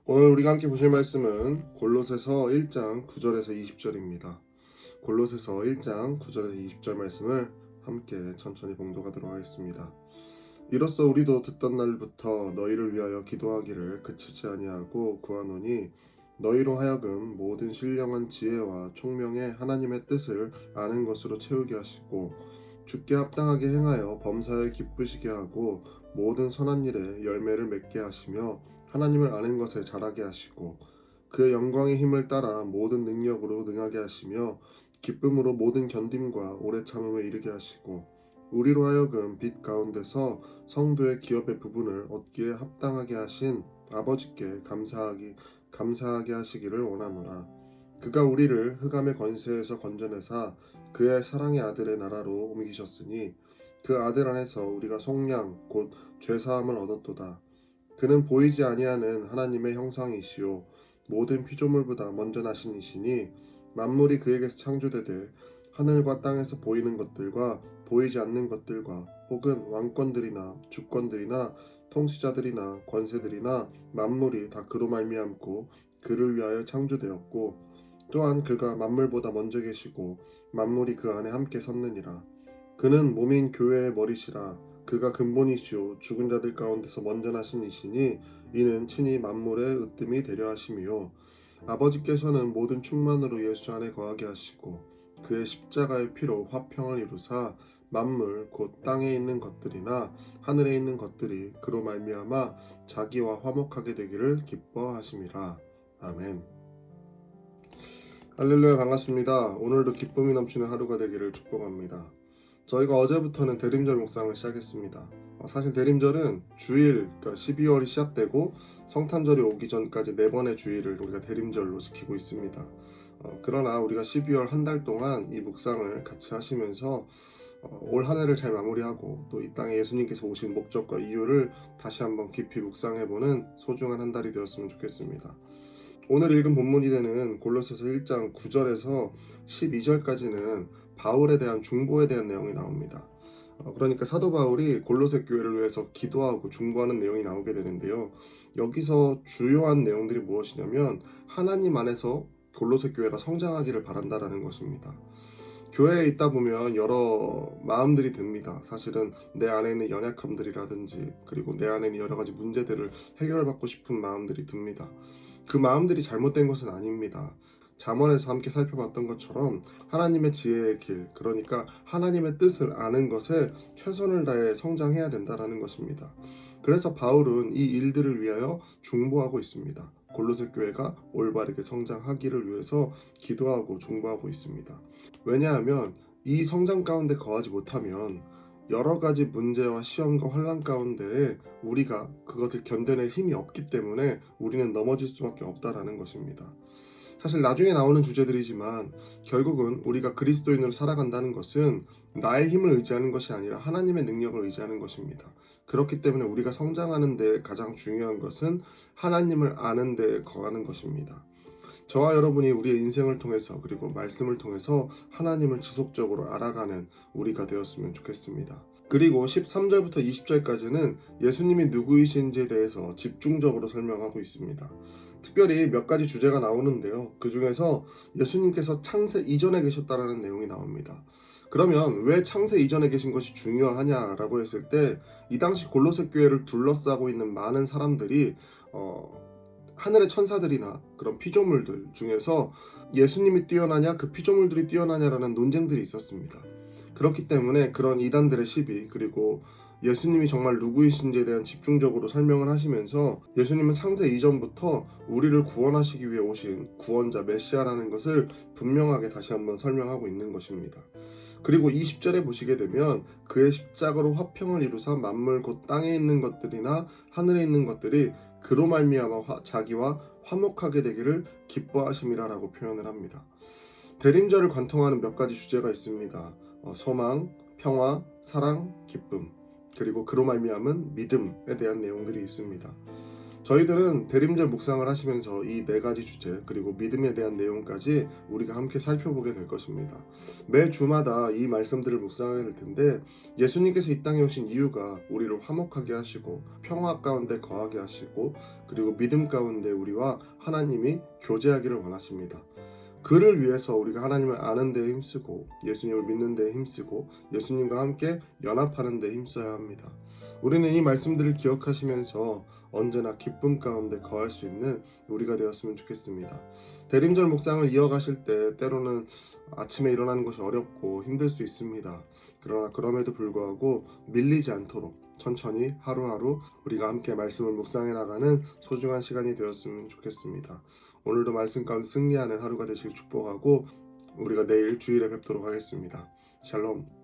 오늘 우리가 함께 보실 말씀은 골로새서 1장 9절에서 20절입니다. 골로새서 1장 9절에서 20절 말씀을 함께 천천히 봉독하도록 하겠습니다. 이로써 우리도 듣던 날부터 너희를 위하여 기도하기를 그치지 아니하고 구하노니 너희로 하여금 모든 신령한 지혜와 총명의 하나님의 뜻을 아는 것으로 채우게 하시고 주께 합당하게 행하여 범사에 기쁘시게 하고 모든 선한 일에 열매를 맺게 하시며 하나님을 아는 것에 자라게 하시고 그의 영광의 힘을 따라 모든 능력으로 능하게 하시며 기쁨으로 모든 견딤과 오래 참음에 이르게 하시고 우리로 하여금 빛 가운데서 성도의 기업의 부분을 얻기에 합당하게 하신 아버지께 감사하게 하시기를 원하노라. 그가 우리를 흑암의 권세에서 건져내사 그의 사랑의 아들의 나라로 옮기셨으니 그 아들 안에서 우리가 속량 곧 죄사함을 얻었도다. 그는 보이지 아니하는 하나님의 형상이시요 모든 피조물보다 먼저 나신 이시니 만물이 그에게서 창조되되 하늘과 땅에서 보이는 것들과 보이지 않는 것들과 혹은 왕권들이나 주권들이나 통치자들이나 권세들이나 만물이 다 그로 말미암고 그를 위하여 창조되었고 또한 그가 만물보다 먼저 계시고 만물이 그 안에 함께 섰느니라. 그는 몸인 교회의 머리시라. 그가 근본이시요 죽은 자들 가운데서 먼저 나신 이시니 이는 친히 만물의 으뜸이 되려 하심이요 아버지께서는 모든 충만으로 예수 안에 거하게 하시고 그의 십자가의 피로 화평을 이루사 만물 곧 땅에 있는 것들이나 하늘에 있는 것들이 그로 말미암아 자기와 화목하게 되기를 기뻐하심이라. 아멘. 할렐루야, 반갑습니다. 오늘도 기쁨이 넘치는 하루가 되기를 축복합니다. 저희가 어제부터는 대림절 묵상을 시작했습니다. 사실 대림절은 주일, 그러니까 12월이 시작되고 성탄절이 오기 전까지 4번의 주일을 우리가 대림절로 지키고 있습니다. 그러나 우리가 12월 한 달 동안 이 묵상을 같이 하시면서 올 한 해를 잘 마무리하고 또 이 땅에 예수님께서 오신 목적과 이유를 다시 한번 깊이 묵상해보는 소중한 한 달이 되었으면 좋겠습니다. 오늘 읽은 본문이 되는 골로새서 1장 9절에서 12절까지는 바울에 대한 중보에 대한 내용이 나옵니다. 그러니까 사도 바울이 골로새 교회를 위해서 기도하고 중보하는 내용이 나오게 되는데요. 여기서 주요한 내용들이 무엇이냐면 하나님 안에서 골로새 교회가 성장하기를 바란다라는 것입니다. 교회에 있다 보면 여러 마음들이 듭니다. 사실은 내 안에 있는 연약함들이라든지 그리고 내 안에 있는 여러 가지 문제들을 해결받고 싶은 마음들이 듭니다. 그 마음들이 잘못된 것은 아닙니다. 잠언에서 함께 살펴봤던 것처럼 하나님의 지혜의 길, 그러니까 하나님의 뜻을 아는 것에 최선을 다해 성장해야 된다는 것입니다. 그래서 바울은 이 일들을 위하여 중보하고 있습니다. 골로새 교회가 올바르게 성장하기를 위해서 기도하고 중보하고 있습니다. 왜냐하면 이 성장 가운데 거하지 못하면 여러 가지 문제와 시험과 환난 가운데에 우리가 그것을 견뎌낼 힘이 없기 때문에 우리는 넘어질 수밖에 없다라는 것입니다. 사실 나중에 나오는 주제들이지만 결국은 우리가 그리스도인으로 살아간다는 것은 나의 힘을 의지하는 것이 아니라 하나님의 능력을 의지하는 것입니다. 그렇기 때문에 우리가 성장하는 데 가장 중요한 것은 하나님을 아는 데 거하는 것입니다. 저와 여러분이 우리의 인생을 통해서 그리고 말씀을 통해서 하나님을 지속적으로 알아가는 우리가 되었으면 좋겠습니다. 그리고 13절부터 20절까지는 예수님이 누구이신지에 대해서 집중적으로 설명하고 있습니다. 특별히 몇 가지 주제가 나오는데요. 그 중에서 예수님께서 창세 이전에 계셨다라는 내용이 나옵니다. 그러면 왜 창세 이전에 계신 것이 중요하냐라고 했을 때 이 당시 골로새 교회를 둘러싸고 있는 많은 사람들이 하늘의 천사들이나 그런 피조물들 중에서 예수님이 뛰어나냐 그 피조물들이 뛰어나냐라는 논쟁들이 있었습니다. 그렇기 때문에 그런 이단들의 시비 그리고 예수님이 정말 누구이신지에 대한 집중적으로 설명을 하시면서 예수님은 창세 이전부터 우리를 구원하시기 위해 오신 구원자 메시아라는 것을 분명하게 다시 한번 설명하고 있는 것입니다. 그리고 20절에 보시게 되면 그의 십자가로 화평을 이루사 만물 곧 땅에 있는 것들이나 하늘에 있는 것들이 그로 말미암아 자기와 화목하게 되기를 기뻐하심이라라고 표현을 합니다. 대림절을 관통하는 몇 가지 주제가 있습니다. 소망, 평화, 사랑, 기쁨, 그리고 그로 말미암은 믿음에 대한 내용들이 있습니다. 저희들은 대림절 묵상을 하시면서 이 네 가지 주제 그리고 믿음에 대한 내용까지 우리가 함께 살펴보게 될 것입니다. 매 주마다 이 말씀들을 묵상하게 될 텐데 예수님께서 이 땅에 오신 이유가 우리를 화목하게 하시고 평화 가운데 거하게 하시고 그리고 믿음 가운데 우리와 하나님이 교제하기를 원하십니다. 그를 위해서 우리가 하나님을 아는 데 힘쓰고 예수님을 믿는 데 힘쓰고 예수님과 함께 연합하는 데 힘써야 합니다. 우리는 이 말씀들을 기억하시면서 언제나 기쁨 가운데 거할 수 있는 우리가 되었으면 좋겠습니다. 대림절 묵상을 이어가실 때 때로는 아침에 일어나는 것이 어렵고 힘들 수 있습니다. 그러나 그럼에도 불구하고 밀리지 않도록 천천히 하루하루 우리가 함께 말씀을 묵상해 나가는 소중한 시간이 되었으면 좋겠습니다. 오늘도 말씀 가운데 승리하는 하루가 되시길 축복하고 우리가 내일 주일에 뵙도록 하겠습니다. 샬롬.